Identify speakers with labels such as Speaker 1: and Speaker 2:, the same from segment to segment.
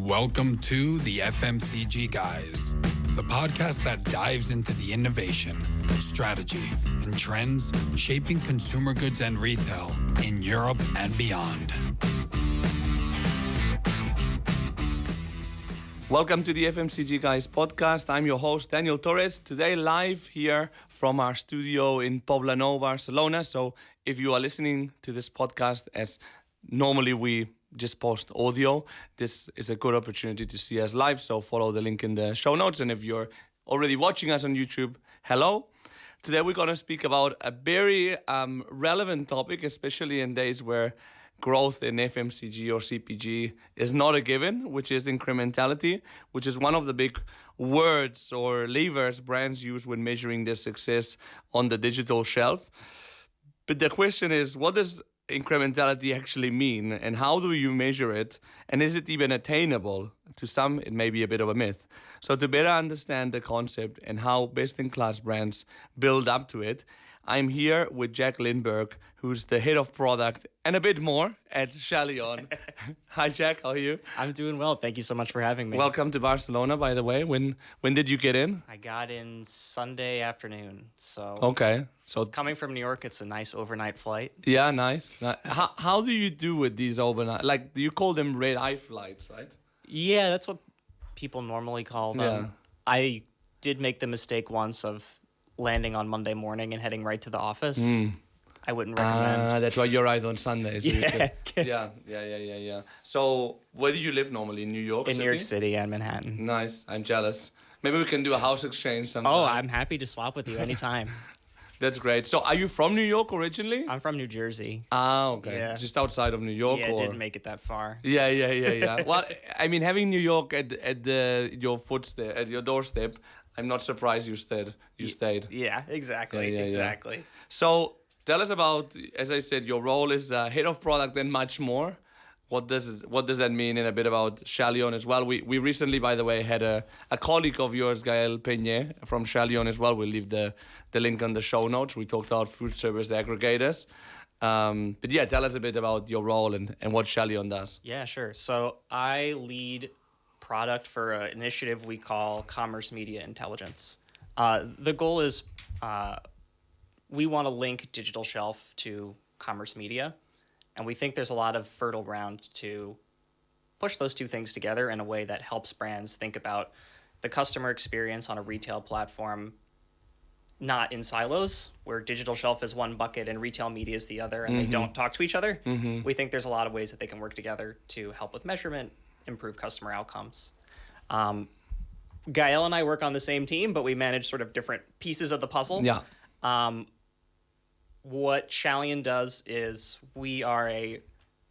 Speaker 1: Welcome to the FMCG Guys, the podcast that dives into the innovation, strategy, and trends shaping consumer goods and retail in Europe and beyond.
Speaker 2: Welcome to the FMCG Guys podcast. I'm your host, Daniel Torres. Today live here from our studio in Poblenou, Barcelona. So if you are listening to this podcast as normally we just post audio, this is a good opportunity to see us live. So follow the link in the show notes. And if you're already watching us on YouTube, hello. Today we're going to speak about a very relevant topic, especially in days where growth in FMCG or CPG is not a given, which is incrementality, which is one of the big words or levers brands use when measuring their success on the digital shelf. But the question is, what does incrementality actually mean, and how do you measure it, and is it even attainable? To some, it may be a bit of a myth. So to better understand the concept and how best-in-class brands build up to it, I'm here with Jack Lindberg, who's the head of product and a bit more at Shalion. Hi, Jack. How are you?
Speaker 3: I'm doing well. Thank you so much for having me.
Speaker 2: Welcome to Barcelona, by the way. When did you get in?
Speaker 3: I got in Sunday afternoon. So
Speaker 2: Okay. So
Speaker 3: coming from New York, it's a nice overnight flight.
Speaker 2: yeah, nice. How do you do with these overnight? Like, do you call them red-eye flights, right?
Speaker 3: Yeah, that's what people normally call them.
Speaker 2: Yeah.
Speaker 3: I did make the mistake once of landing on Monday morning and heading right to the office. I wouldn't recommend.
Speaker 2: That's why you arrived on Sundays. So
Speaker 3: Yeah.
Speaker 2: Yeah. So where do you live normally? In New York
Speaker 3: In
Speaker 2: City?
Speaker 3: New York City and Manhattan.
Speaker 2: Nice. I'm jealous. Maybe we can do a house exchange sometime.
Speaker 3: Oh, I'm happy to swap with you anytime.
Speaker 2: That's great. So are you from New York originally?
Speaker 3: I'm from New Jersey.
Speaker 2: Okay.
Speaker 3: Yeah.
Speaker 2: Just outside of New York?
Speaker 3: Yeah,
Speaker 2: or?
Speaker 3: didn't make it that far.
Speaker 2: Yeah. Well, I mean, having New York at your footstep, at your doorstep, I'm not surprised you stayed.
Speaker 3: Yeah, exactly.
Speaker 2: Yeah.
Speaker 3: Exactly.
Speaker 2: So tell us about, as I said, your role is head of product and much more. What does that mean, and a bit about Shalion as well? We recently, by the way, had a colleague of yours, Gael Peñe, from Shalion as well. We'll leave the link on the show notes. We talked about food service aggregators. But yeah, tell us a bit about your role and what Shalion does.
Speaker 3: Yeah, sure. So I lead product for an initiative we call Commerce Media Intelligence. The goal is we want to link digital shelf to commerce media, and we think there's a lot of fertile ground to push those two things together in a way that helps brands think about the customer experience on a retail platform, not in silos, where digital shelf is one bucket and retail media is the other, and they don't talk to each other. We think there's a lot of ways that they can work together to help with measurement, improve customer outcomes. Gael and I work on the same team, but we manage sort of different pieces of the puzzle.
Speaker 2: Yeah.
Speaker 3: What Shalion does is we are a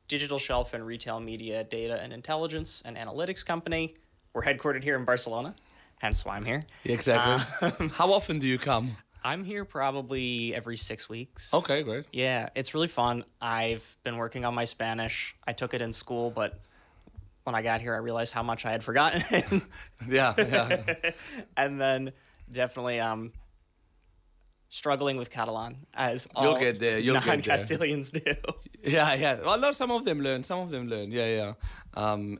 Speaker 3: digital shelf and retail media data and intelligence and analytics company. We're headquartered here in Barcelona, hence why I'm here.
Speaker 2: Exactly. How often do you come?
Speaker 3: I'm here probably every 6 weeks.
Speaker 2: Okay, great.
Speaker 3: Yeah, it's really fun. I've been working on my Spanish. I took it in school, but when I got here, I realized how much I had forgotten.
Speaker 2: Yeah.
Speaker 3: And then definitely struggling with Catalan, as
Speaker 2: You'll
Speaker 3: all
Speaker 2: get there.
Speaker 3: non-Castilians do.
Speaker 2: Yeah. Well, no, some of them learn. Yeah.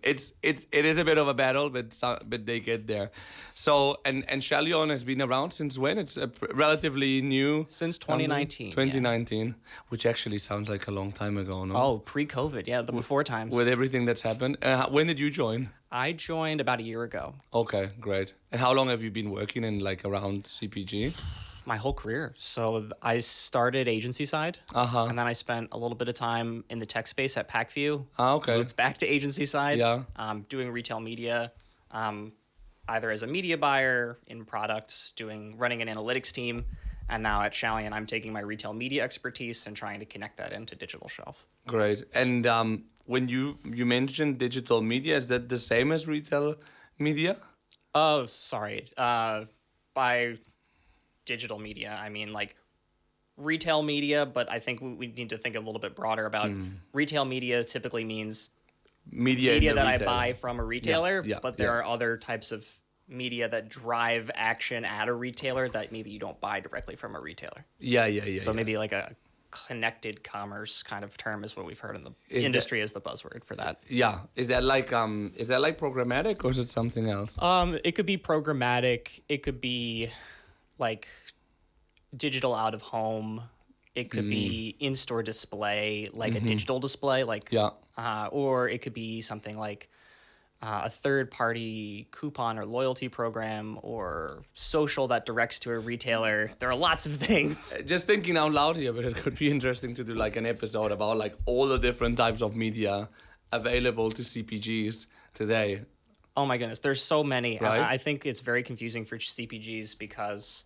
Speaker 2: It is a bit of a battle, but they get there. So, and Shalion has been around since when? It's a relatively new.
Speaker 3: Since 2019.
Speaker 2: 2019, which actually sounds like a long time ago, no?
Speaker 3: Oh, pre-COVID, yeah, the before times.
Speaker 2: With everything that's happened. When did you join?
Speaker 3: I joined about a year ago.
Speaker 2: Okay, great. And how long have you been working in around CPG?
Speaker 3: My whole career. So I started agency side, and then I spent a little bit of time in the tech space at Packview.
Speaker 2: Okay.
Speaker 3: Moved back to agency side.
Speaker 2: Yeah.
Speaker 3: Doing retail media, either as a media buyer in product, running an analytics team, and now at Shalion, I'm taking my retail media expertise and trying to connect that into digital shelf.
Speaker 2: Great. And when you mentioned digital media, is that the same as retail media?
Speaker 3: Oh, sorry. By digital media, I mean retail media, but I think we need to think a little bit broader about retail media. Typically means media that I buy from a retailer, but there are other types of media that drive action at a retailer that maybe you don't buy directly from a retailer.
Speaker 2: Yeah.
Speaker 3: So maybe like a connected commerce kind of term is what we've heard in the
Speaker 2: Is
Speaker 3: industry as the buzzword for that.
Speaker 2: Yeah. Is that like programmatic or is it something else?
Speaker 3: It could be programmatic. It could be like digital out of home. It could be in-store display, like a digital display, like
Speaker 2: Yeah.
Speaker 3: or it could be something like a third-party coupon or loyalty program, or social that directs to a retailer. There are lots of things.
Speaker 2: Just thinking out loud here, but it could be interesting to do like an episode about like all the different types of media available to CPGs today.
Speaker 3: Oh my goodness, there's so many.
Speaker 2: Right?
Speaker 3: I think it's very confusing for CPGs because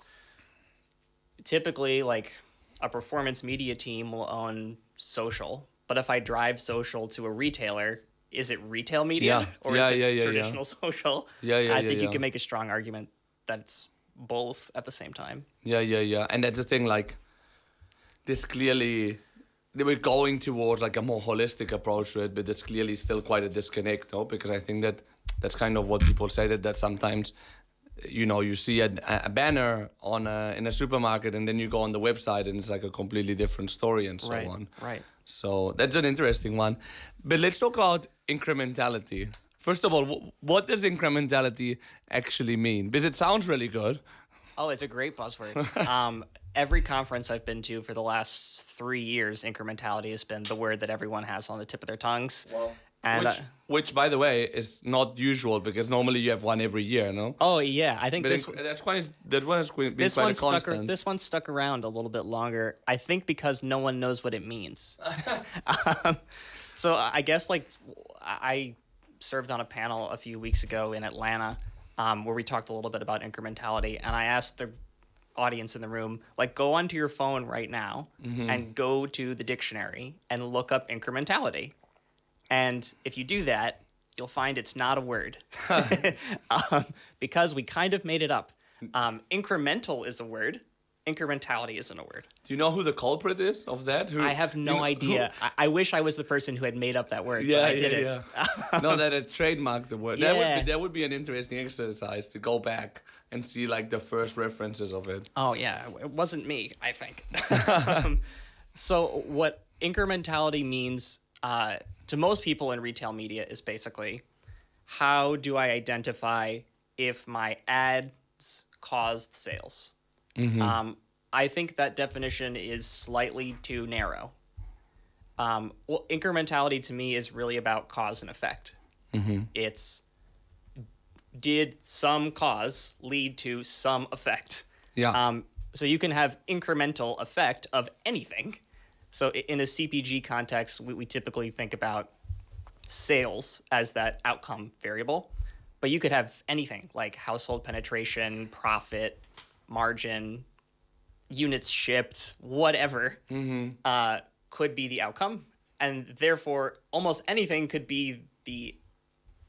Speaker 3: typically, like, a performance media team will own social, but if I drive social to a retailer, is it retail media or is it traditional social? I think you can make a strong argument that it's both at the same time.
Speaker 2: Yeah. And that's the thing, like, this clearly, they were going towards like a more holistic approach to it, but there's clearly still quite a disconnect, no? Because I think that's kind of what people say, that sometimes, you know, you see a banner in a supermarket and then you go on the website and it's like a completely different story and so on.
Speaker 3: Right.
Speaker 2: So that's an interesting one. But let's talk about incrementality. First of all, what does incrementality actually mean? Because it sounds really good.
Speaker 3: Oh, it's a great buzzword. Every conference I've been to for the last 3 years, incrementality has been the word that everyone has on the tip of their tongues.
Speaker 2: Well,
Speaker 3: and
Speaker 2: which, by the way, is not usual because normally you have one every year, no?
Speaker 3: Oh yeah, I think
Speaker 2: But
Speaker 3: this
Speaker 2: that one has been quite a constant.
Speaker 3: This one stuck around a little bit longer. I think because no one knows what it means. So I guess like I served on a panel a few weeks ago in Atlanta where we talked a little bit about incrementality, and I asked the audience in the room, like, go onto your phone right now and go to the dictionary and look up incrementality. And if you do that, you'll find it's not a word because we kind of made it up. Incremental is a word. Incrementality isn't a word.
Speaker 2: Do you know who the culprit is of that?
Speaker 3: I have no idea. I wish I was the person who had made up that word, but I didn't.
Speaker 2: No, that had trademarked the word. That would be an interesting exercise to go back and see like the first references of it.
Speaker 3: Oh yeah, it wasn't me, I think. So what incrementality means to most people in retail media is basically, how do I identify if my ads caused sales? I think that definition is slightly too narrow. Well, incrementality to me is really about cause and effect. It's, did some cause lead to some effect?
Speaker 2: Yeah.
Speaker 3: So you can have incremental effect of anything. So in a CPG context, we typically think about sales as that outcome variable, but you could have anything like household penetration, profit, margin, units shipped, whatever, could be the outcome. And therefore, almost anything could be the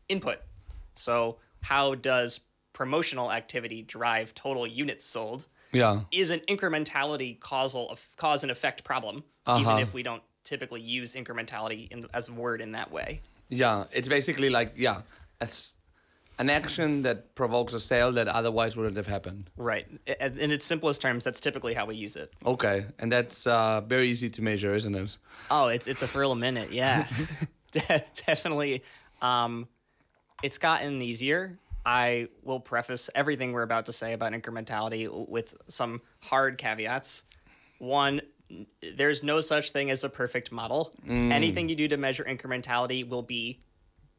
Speaker 3: input. So how does promotional activity drive total units sold?
Speaker 2: Yeah.
Speaker 3: Is an incrementality cause and effect problem, even if we don't typically use incrementality as a word in that way.
Speaker 2: Yeah, it's basically like, an action that provokes a sale that otherwise wouldn't have happened.
Speaker 3: Right. In its simplest terms, that's typically how we use it.
Speaker 2: Okay, and that's very easy to measure, isn't it?
Speaker 3: Oh, it's a thrill a minute, yeah. Definitely. It's gotten easier. I will preface everything we're about to say about incrementality with some hard caveats. One, there's no such thing as a perfect model. Anything you do to measure incrementality will be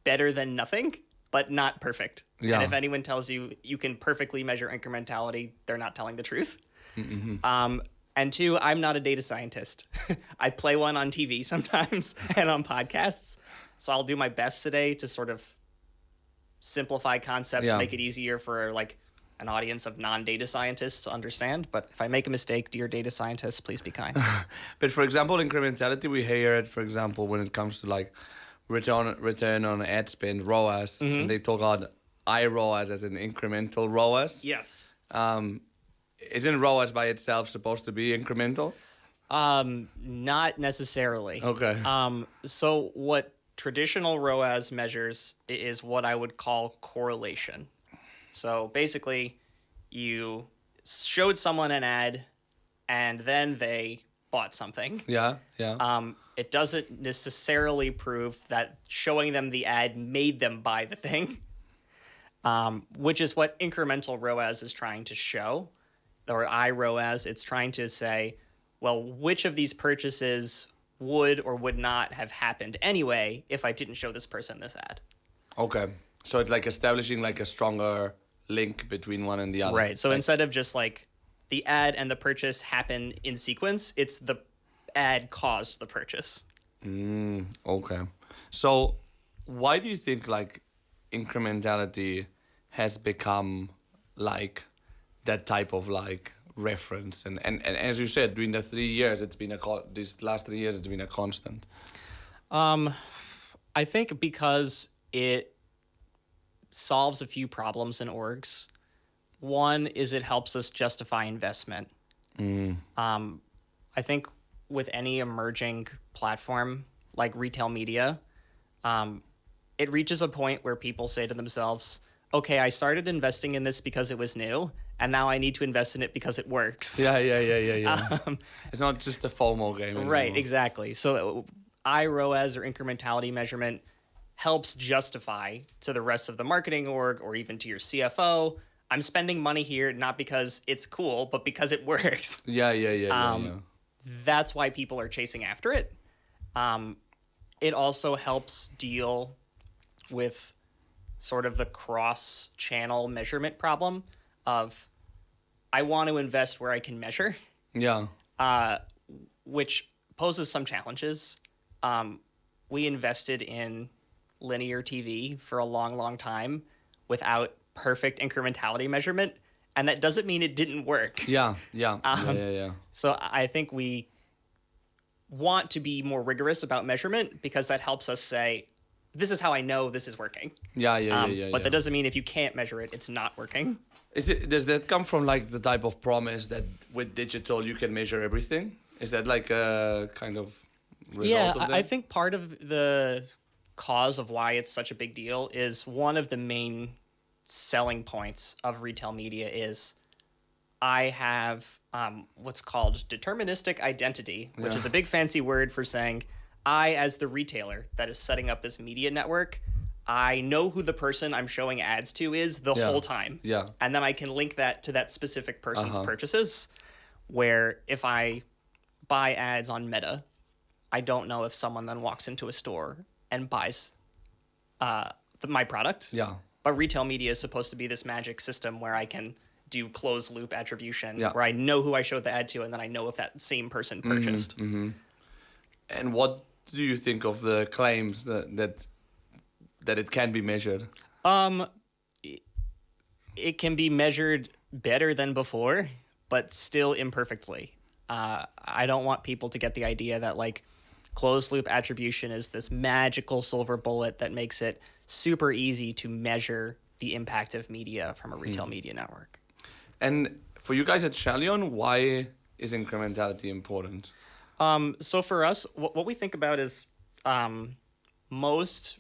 Speaker 3: better than nothing, but not perfect.
Speaker 2: Yeah.
Speaker 3: And if anyone tells you you can perfectly measure incrementality, they're not telling the truth. And two, I'm not a data scientist. I play one on TV sometimes and on podcasts. So I'll do my best today to sort of simplify concepts, make it easier for like an audience of non-data scientists to understand. But if I make a mistake, dear data scientists, please be kind.
Speaker 2: But for example, incrementality, we hear it, for example, when it comes to like return on ad spend, ROAS, and they talk about iROAS as an incremental ROAS.
Speaker 3: Yes.
Speaker 2: Isn't ROAS by itself supposed to be incremental?
Speaker 3: Not necessarily.
Speaker 2: Okay.
Speaker 3: So what traditional ROAS measures is what I would call correlation. So basically, you showed someone an ad, and then they bought something.
Speaker 2: Yeah, yeah.
Speaker 3: It doesn't necessarily prove that showing them the ad made them buy the thing, which is what incremental ROAS is trying to show, or iROAS. It's trying to say, well, which of these purchases would or would not have happened anyway if I didn't show this person this ad.
Speaker 2: Okay. So it's like establishing like a stronger link between one and the other.
Speaker 3: Right. So instead of just like the ad and the purchase happen in sequence, it's the ad caused the purchase.
Speaker 2: Okay. So why do you think like incrementality has become like that type of like reference? And as you said, during the 3 years, it's been these last 3 years, it's been a constant.
Speaker 3: I think because it solves a few problems in orgs. One is it helps us justify investment. I think with any emerging platform like retail media, it reaches a point where people say to themselves, okay, I started investing in this because it was new, and now I need to invest in it because it works.
Speaker 2: Yeah. It's not just a FOMO game anymore.
Speaker 3: Right, exactly. So iROAS or incrementality measurement helps justify to the rest of the marketing org or even to your CFO, I'm spending money here not because it's cool, but because it works.
Speaker 2: Yeah.
Speaker 3: That's why people are chasing after it. It also helps deal with sort of the cross-channel measurement problem of I want to invest where I can measure.
Speaker 2: Yeah.
Speaker 3: Which poses some challenges. We invested in linear TV for a long, long time without perfect incrementality measurement, and that doesn't mean it didn't work.
Speaker 2: Yeah.
Speaker 3: So I think we want to be more rigorous about measurement because that helps us say, this is how I know this is working.
Speaker 2: Yeah.
Speaker 3: But that doesn't mean if you can't measure it, it's not working.
Speaker 2: Does that come from like the type of promise that with digital you can measure everything? Is that like a kind of result of that?
Speaker 3: I think part of the cause of why it's such a big deal is one of the main selling points of retail media is I have what's called deterministic identity, which is a big fancy word for saying I, as the retailer that is setting up this media network, I know who the person I'm showing ads to is the whole time.
Speaker 2: Yeah.
Speaker 3: And then I can link that to that specific person's purchases, where if I buy ads on Meta, I don't know if someone then walks into a store and buys my product.
Speaker 2: Yeah.
Speaker 3: But retail media is supposed to be this magic system where I can do closed loop attribution, where I know who I showed the ad to, and then I know if that same person purchased.
Speaker 2: And what do you think of the claims that it can be measured?
Speaker 3: It can be measured better than before, but still imperfectly. I don't want people to get the idea that like closed loop attribution is this magical silver bullet that makes it super easy to measure the impact of media from a retail media network.
Speaker 2: And for you guys at Shalion, why is incrementality important?
Speaker 3: So for us, what we think about is most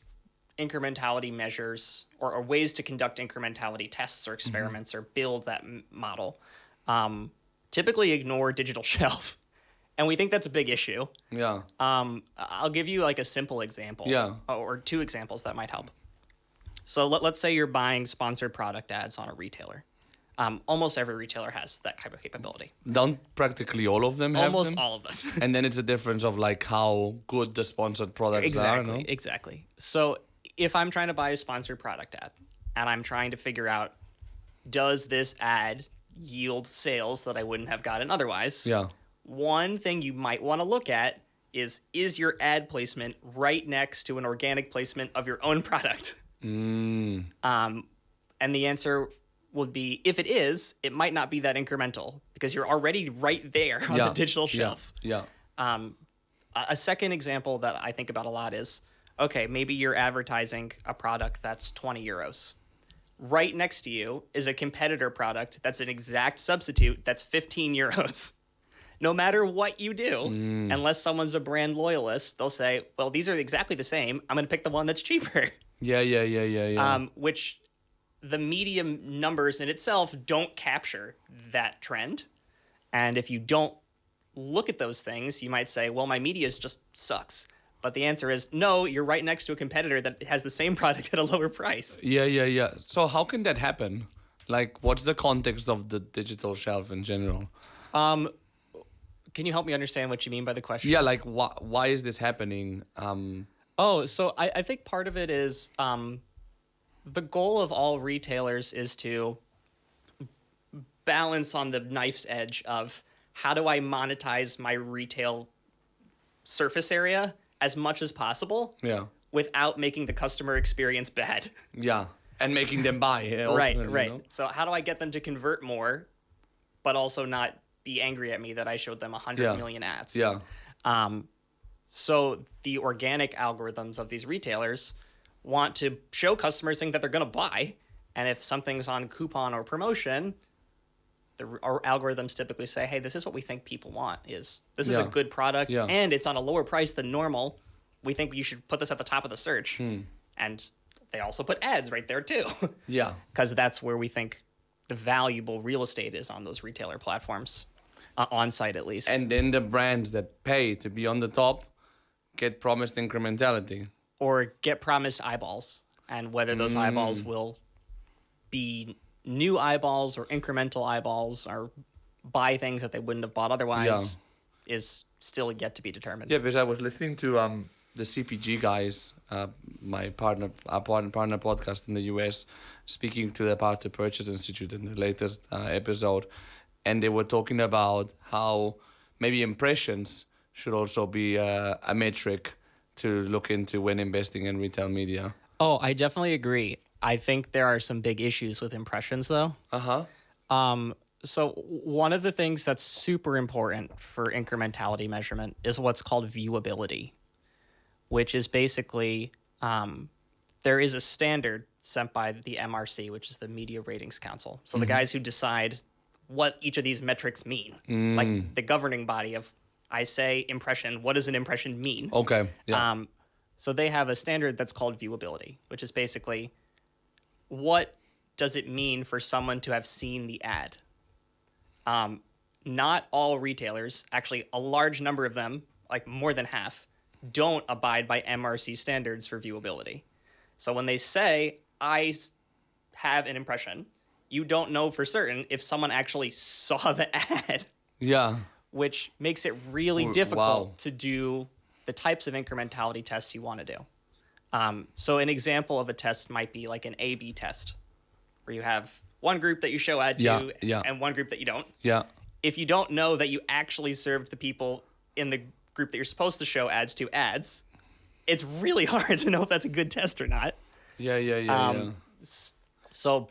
Speaker 3: incrementality measures or ways to conduct incrementality tests or experiments or build that model typically ignore digital shelf. And we think that's a big issue.
Speaker 2: Yeah.
Speaker 3: I'll give you like a simple example.
Speaker 2: Yeah.
Speaker 3: Or two examples that might help. So let's say you're buying sponsored product ads on a retailer. Almost every retailer has that type of capability.
Speaker 2: Don't practically all of them have
Speaker 3: Almost
Speaker 2: them?
Speaker 3: all of them.
Speaker 2: And then it's a difference of like how good the sponsored products are, no?
Speaker 3: Exactly. So if I'm trying to buy a sponsored product ad and I'm trying to figure out, does this ad yield sales that I wouldn't have gotten otherwise?
Speaker 2: Yeah.
Speaker 3: One thing you might want to look at is your ad placement right next to an organic placement of your own product? And the answer would be, if it is, it might not be that incremental because you're already right there on the digital shelf.
Speaker 2: Yeah.
Speaker 3: A second example that I think about a lot is, okay, maybe you're advertising a product that's 20 euros. Right next to you is a competitor product that's an exact substitute that's 15 euros. No matter what you do, unless someone's a brand loyalist, they'll say, well, these are exactly the same. I'm going to pick the one that's cheaper.
Speaker 2: Yeah.
Speaker 3: Which the medium numbers in itself don't capture that trend. And if you don't look at those things, you might say, well, my media just sucks. But the answer is no, you're right next to a competitor that has the same product at a lower price.
Speaker 2: Yeah. So how can that happen? Like, what's the context of the digital shelf in general?
Speaker 3: Can you help me understand what you mean by the question?
Speaker 2: Yeah, like why is this happening?
Speaker 3: So I think part of it is the goal of all retailers is to balance on the knife's edge of how do I monetize my retail surface area as much as possible without making the customer experience bad.
Speaker 2: Yeah, and making them buy.
Speaker 3: Right.
Speaker 2: You know?
Speaker 3: So how do I get them to convert more, but also not be angry at me that I showed them 100 million ads?
Speaker 2: Yeah.
Speaker 3: So the organic algorithms of these retailers want to show customers things that they're going to buy. And if something's on coupon or promotion, our algorithms typically say, hey, this is what we think people want. This is a good product and it's on a lower price than normal. We think you should put this at the top of the search. And they also put ads right there too.
Speaker 2: Yeah.
Speaker 3: Because that's where we think the valuable real estate is on those retailer platforms, on site at least.
Speaker 2: And then the brands that pay to be on the top get promised incrementality.
Speaker 3: Or get promised eyeballs. And whether those eyeballs will be new eyeballs or incremental eyeballs or buy things that they wouldn't have bought otherwise is still yet to be determined.
Speaker 2: Yeah, because I was listening to the CPG guys, our partner podcast in the US, speaking to the Power to Purchase Institute in the latest episode, and they were talking about how maybe impressions should also be a metric to look into when investing in retail media.
Speaker 3: Oh, I definitely agree. I think there are some big issues with impressions, though. So one of the things that's super important for incrementality measurement is what's called viewability, which is basically there is a standard set by the MRC, which is the Media Ratings Council. So the guys who decide what each of these metrics mean, like the governing body of, I say impression, what does an impression mean?
Speaker 2: Okay. Yeah.
Speaker 3: So they have a standard that's called viewability, which is basically what does it mean for someone to have seen the ad? Not all retailers, actually a large number of them, like more than half, don't abide by MRC standards for viewability. So when they say, I have an impression, you don't know for certain if someone actually saw the ad.
Speaker 2: Yeah.
Speaker 3: Which makes it really difficult to do the types of incrementality tests you want to do. So an example of a test might be like an A/B test, where you have one group that you show ad to and one group that you don't.
Speaker 2: Yeah.
Speaker 3: If you don't know that you actually served the people in the group that you're supposed to show ads to ads, it's really hard to know if that's a good test or not.
Speaker 2: Yeah.
Speaker 3: So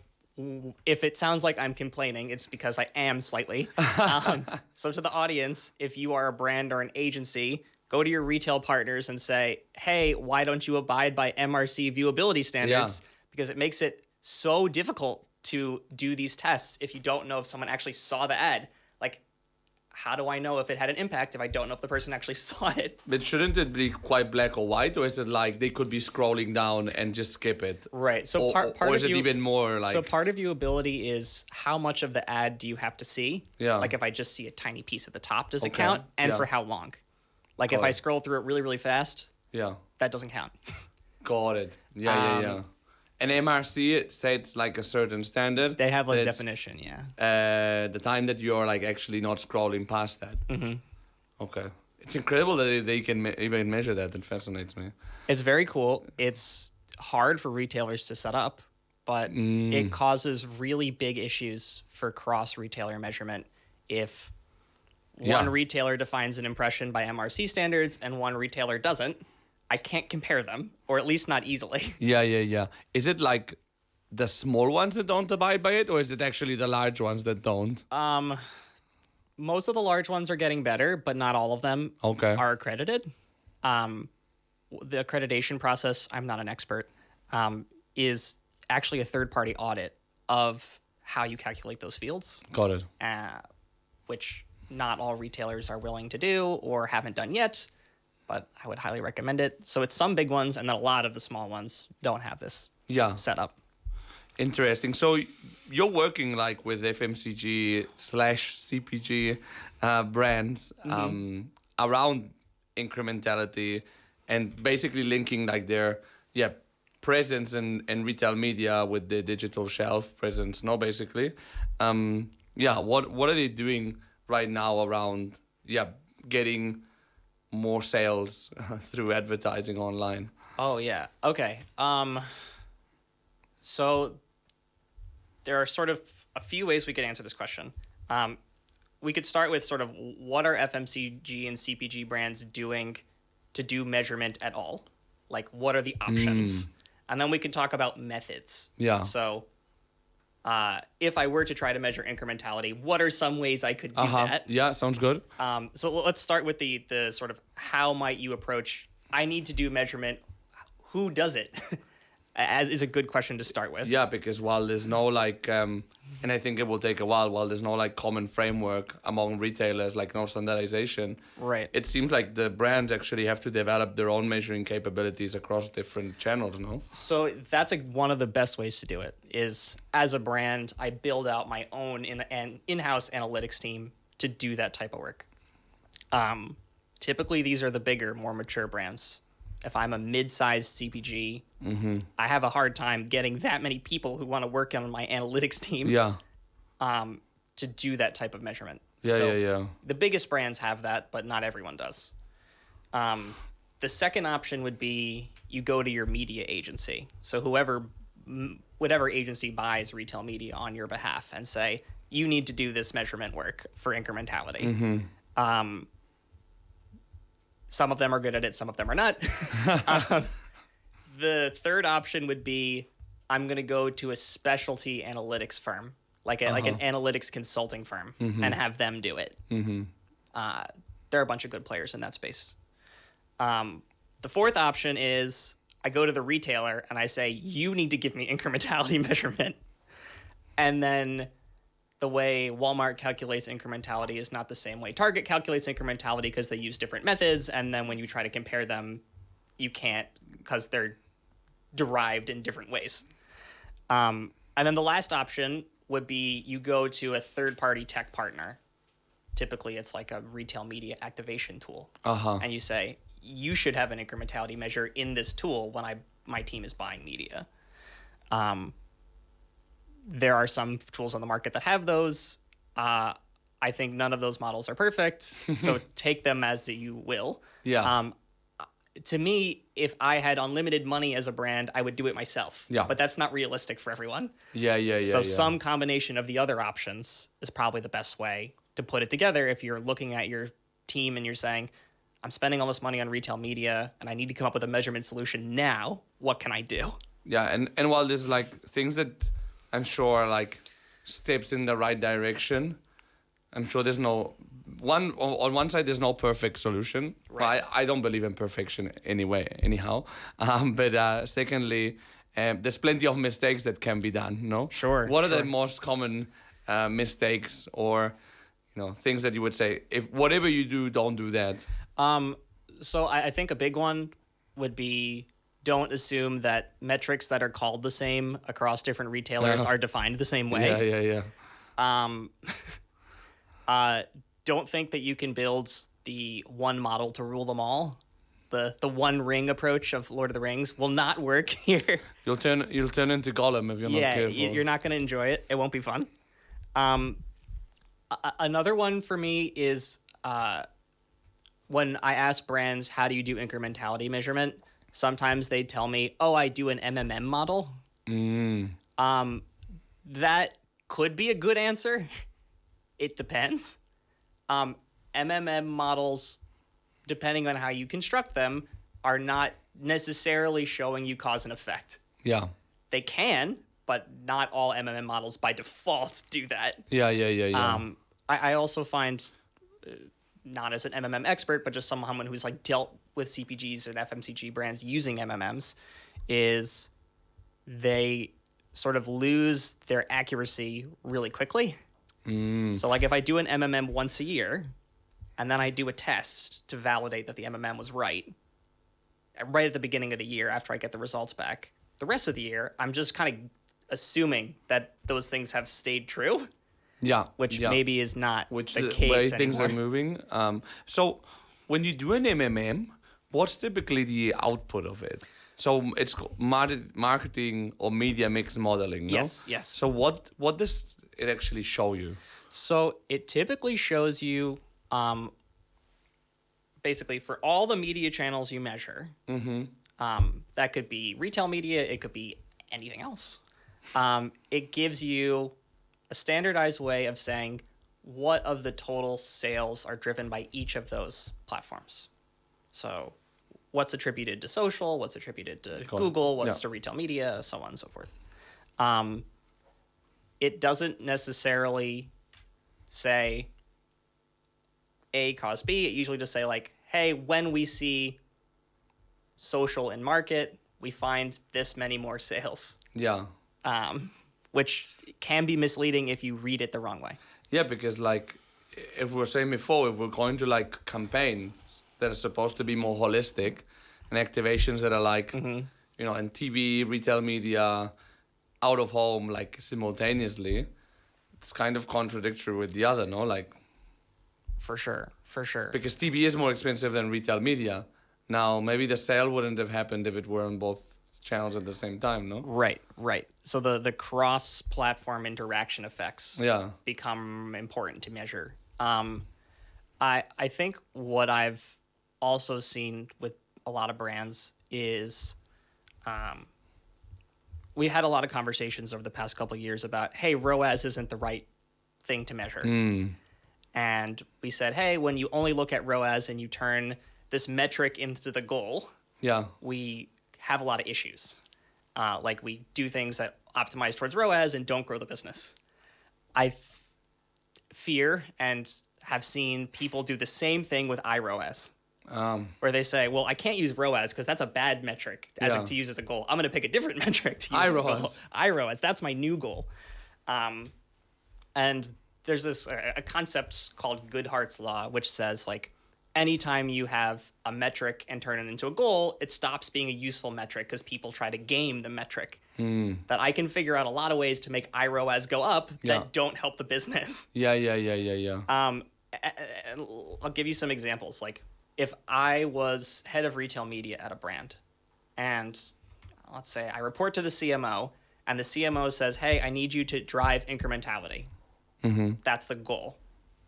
Speaker 3: if it sounds like I'm complaining, it's because I am slightly. So to the audience, if you are a brand or an agency, go to your retail partners and say, hey, why don't you abide by MRC viewability standards? Because it makes it so difficult to do these tests if you don't know if someone actually saw the ad. Like, how do I know if it had an impact if I don't know if the person actually saw it?
Speaker 2: But shouldn't it be quite black or white, or is it like they could be scrolling down and just skip it?
Speaker 3: Right. So part
Speaker 2: or
Speaker 3: of
Speaker 2: is it even more like?
Speaker 3: So part of viewability is how much of the ad do you have to see?
Speaker 2: Yeah.
Speaker 3: Like if I just see a tiny piece at the top, does it count? And for how long? Like if I scroll through it really, really fast, that doesn't count.
Speaker 2: Got it. Yeah. And MRC, it sets like a certain standard.
Speaker 3: They have a definition,
Speaker 2: the time that you're like actually not scrolling past that. Okay. It's incredible that they can even measure that. It fascinates me.
Speaker 3: It's very cool. It's hard for retailers to set up, but it causes really big issues for cross-retailer measurement if one retailer defines an impression by MRC standards and one retailer doesn't. I can't compare them, or at least not easily.
Speaker 2: Yeah. Is it like the small ones that don't abide by it, or is it actually the large ones that don't?
Speaker 3: Most of the large ones are getting better, but not all of them are accredited. The accreditation process, I'm not an expert, is actually a third-party audit of how you calculate those fields.
Speaker 2: Got it.
Speaker 3: Which not all retailers are willing to do or haven't done yet, but I would highly recommend it. So it's some big ones, and then a lot of the small ones don't have this set up.
Speaker 2: Interesting. So you're working like with FMCG slash CPG brands around incrementality and basically linking like their presence in retail media with the digital shelf presence. No, basically, what are they doing right now around getting more sales through advertising online?
Speaker 3: Oh yeah. Okay. So there are sort of a few ways we could answer this question. We could start with sort of what are FMCG and CPG brands doing to do measurement at all? Like, what are the options? And then we can talk about methods.
Speaker 2: Yeah.
Speaker 3: So if I were to try to measure incrementality, what are some ways I could do that?
Speaker 2: Yeah, sounds good.
Speaker 3: So let's start with the sort of how might you approach, I need to do measurement, who does it? As is a good question to start with.
Speaker 2: Yeah, because while there's no like, and I think it will take a while there's no like common framework among retailers, like no standardization.
Speaker 3: Right.
Speaker 2: It seems like the brands actually have to develop their own measuring capabilities across different channels, no?
Speaker 3: So that's one of the best ways to do it is as a brand, I build out my own in-house analytics team to do that type of work. Typically, these are the bigger, more mature brands. If I'm a mid-sized CPG, I have a hard time getting that many people who want to work on my analytics team to do that type of measurement.
Speaker 2: Yeah.
Speaker 3: The biggest brands have that, but not everyone does. The second option would be you go to your media agency. So whatever agency buys retail media on your behalf and say, you need to do this measurement work for incrementality. Some of them are good at it, some of them are not. The third option would be I'm going to go to a specialty analytics firm, like an analytics consulting firm, and have them do it. There are a bunch of good players in that space. The fourth option is I go to the retailer and I say, you need to give me incrementality measurement. And then the way Walmart calculates incrementality is not the same way Target calculates incrementality because they use different methods. And then when you try to compare them, you can't because they're derived in different ways. And then the last option would be you go to a third-party tech partner. Typically, it's like a retail media activation tool. And you say, you should have an incrementality measure in this tool when my team is buying media. There are some tools on the market that have those. I think none of those models are perfect, so take them as you will.
Speaker 2: Yeah.
Speaker 3: To me, if I had unlimited money as a brand, I would do it myself.
Speaker 2: Yeah.
Speaker 3: But that's not realistic for everyone.
Speaker 2: Yeah.
Speaker 3: So some combination of the other options is probably the best way to put it together if you're looking at your team and you're saying, I'm spending all this money on retail media and I need to come up with a measurement solution now. What can I do?
Speaker 2: Yeah, and while there's like things that I'm sure like steps in the right direction, I'm sure there's no on one side there's no perfect solution.
Speaker 3: Right.
Speaker 2: I don't believe in perfection anyhow. But secondly, there's plenty of mistakes that can be done. No.
Speaker 3: Sure.
Speaker 2: What are the most common mistakes or things that you would say if whatever you do, don't do that?
Speaker 3: So I think a big one would be don't assume that metrics that are called the same across different retailers are defined the same way.
Speaker 2: Yeah.
Speaker 3: Don't think that you can build the one model to rule them all. The one ring approach of Lord of the Rings will not work here.
Speaker 2: You'll turn into Gollum if you're not careful.
Speaker 3: Yeah, you're not going to enjoy it. It won't be fun. Another one for me is when I ask brands, how do you do incrementality measurement? Sometimes they tell me, oh, I do an MMM model. That could be a good answer. It depends. MMM models, depending on how you construct them, are not necessarily showing you cause and effect.
Speaker 2: Yeah.
Speaker 3: They can, but not all MMM models by default do that.
Speaker 2: Yeah.
Speaker 3: I also find, not as an MMM expert, but just someone who's like dealt with CPGs and FMCG brands using MMMs, is they sort of lose their accuracy really quickly. So like if I do an MMM once a year, and then I do a test to validate that the MMM was right at the beginning of the year after I get the results back, the rest of the year, I'm just kind assuming that those things have stayed true,
Speaker 2: Yeah.
Speaker 3: which
Speaker 2: yeah.
Speaker 3: maybe is not
Speaker 2: Which
Speaker 3: the
Speaker 2: the
Speaker 3: case
Speaker 2: way
Speaker 3: anymore.
Speaker 2: things are moving. So when you do an MMM, what's typically the output of it? So it's marketing or media mix modeling, no?
Speaker 3: Yes, yes.
Speaker 2: So what does it actually show you?
Speaker 3: So it typically shows you, basically for all the media channels you measure, that could be retail media, it could be anything else. It gives you a standardized way of saying what of the total sales are driven by each of those platforms. So what's attributed to social, what's attributed to Google, what's to retail media, so on and so forth. It doesn't necessarily say A cause B. It usually just say like, hey, when we see social in market, we find this many more sales.
Speaker 2: Yeah.
Speaker 3: Which can be misleading if you read it the wrong way.
Speaker 2: Yeah, because like if we were saying before, if we're going to like campaigns that are supposed to be more holistic and activations that are like, you know, in TV, retail media, out of home, like simultaneously, it's kind of contradictory with the other, no? Like,
Speaker 3: For sure.
Speaker 2: because TV is more expensive than retail media. Now, maybe the sale wouldn't have happened if it were on both channels at the same time, no?
Speaker 3: Right. So the cross-platform interaction effects become important to measure. I think what I've also seen with a lot of brands is we had a lot of conversations over the past couple of years about, hey, ROAS isn't the right thing to measure. And we said, hey, when you only look at ROAS and you turn this metric into the goal, we have a lot of issues. Like we do things that optimize towards ROAS and don't grow the business. I fear and have seen people do the same thing with iROAS. Where they say, well, I can't use ROAS because that's a bad metric to use as a goal. I'm going to pick a different metric to use as a goal. iROAS, that's my new goal. And there's this a concept called Goodhart's Law, which says like anytime you have a metric and turn it into a goal, it stops being a useful metric because people try to game the metric. That I can figure out a lot of ways to make iROAS go up that don't help the business.
Speaker 2: Yeah.
Speaker 3: I'll give you some examples. Like if I was head of retail media at a brand and let's say I report to the CMO and the CMO says, hey, I need you to drive incrementality. That's the goal.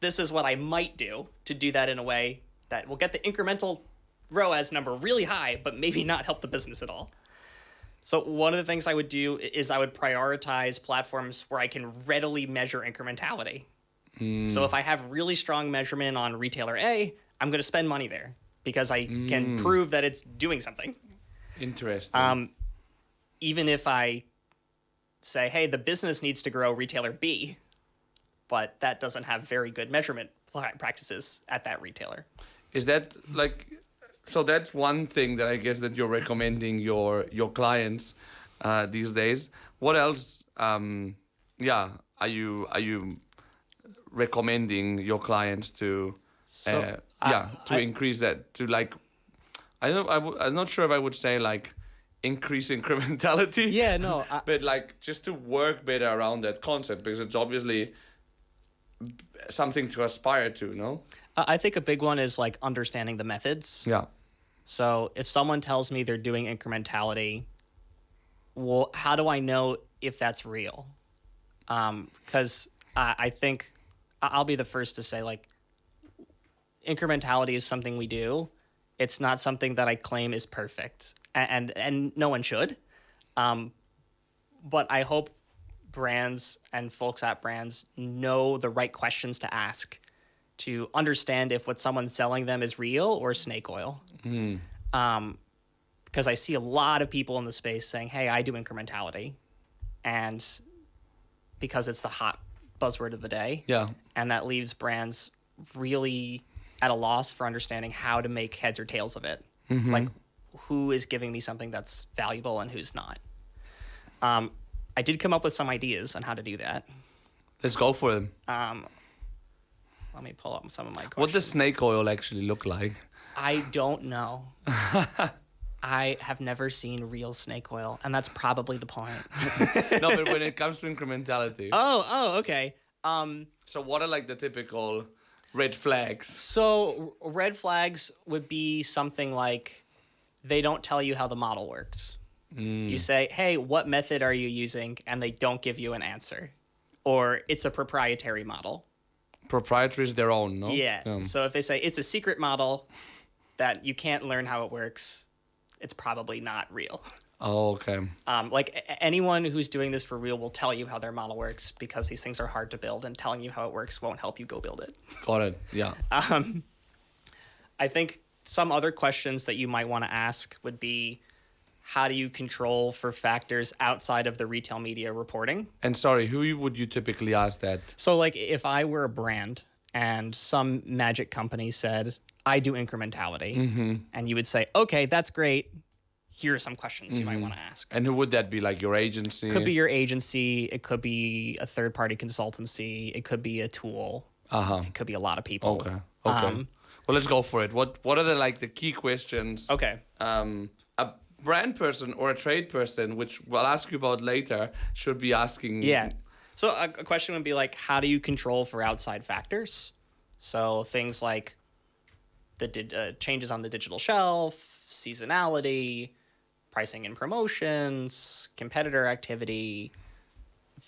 Speaker 3: This is what I might do to do that in a way that will get the incremental ROAS number really high, but maybe not help the business at all. So one of the things I would do is I would prioritize platforms where I can readily measure incrementality. So if I have really strong measurement on retailer A, I'm going to spend money there because I can prove that it's doing something.
Speaker 2: Interesting.
Speaker 3: Even if I say, hey, the business needs to grow retailer B, but that doesn't have very good measurement practices at that retailer.
Speaker 2: Is that like, so that's one thing that I guess that you're recommending your clients these days. What else? Are you recommending your clients to increase that to like? I'm not sure if I would say like increase incrementality.
Speaker 3: Yeah, no.
Speaker 2: But like just to work better around that concept because it's obviously something to aspire to, no?
Speaker 3: I think a big one is like understanding the methods.
Speaker 2: Yeah.
Speaker 3: So if someone tells me they're doing incrementality, well, how do I know if that's real? Because I think I'll be the first to say like incrementality is something we do. It's not something that I claim is perfect, and no one should. But I hope brands and folks at brands know the right questions to ask to understand if what someone's selling them is real or snake oil. Because I see a lot of people in the space saying, hey, I do incrementality. And because it's the hot buzzword of the day.
Speaker 2: Yeah.
Speaker 3: And that leaves brands really at a loss for understanding how to make heads or tails of it. Like who is giving me something that's valuable and who's not. I did come up with some ideas on how to do that.
Speaker 2: Let's go for them.
Speaker 3: Let me pull up some of my questions.
Speaker 2: What does snake oil actually look like?
Speaker 3: I don't know. I have never seen real snake oil, and that's probably the point.
Speaker 2: No, but when it comes to incrementality.
Speaker 3: Okay.
Speaker 2: So what are like the typical red flags?
Speaker 3: So red flags would be something like they don't tell you how the model works. You say, hey, what method are you using? And they don't give you an answer. Or it's a proprietary model.
Speaker 2: Proprietary is their own, no?
Speaker 3: Yeah. So if they say it's a secret model that you can't learn how it works, it's probably not real.
Speaker 2: Oh, okay.
Speaker 3: Anyone who's doing this for real will tell you how their model works because these things are hard to build, and telling you how it works won't help you go build it.
Speaker 2: Got it. Yeah.
Speaker 3: I think some other questions that you might want to ask would be, how do you control for factors outside of the retail media reporting?
Speaker 2: And sorry, who would you typically ask that?
Speaker 3: So like if I were a brand and some magic company said, I do incrementality, and you would say, okay, that's great. Here are some questions you might want to ask.
Speaker 2: And who would that be? Like your agency?
Speaker 3: Could be your agency. It could be a third-party consultancy. It could be a tool. It could be a lot of people.
Speaker 2: Okay. Well, let's go for it. What are the key questions?
Speaker 3: Okay.
Speaker 2: A brand person or a trade person, which we'll ask you about later, should be asking.
Speaker 3: Yeah. So a question would be like, how do you control for outside factors? So things like the changes on the digital shelf, seasonality, pricing and promotions, competitor activity,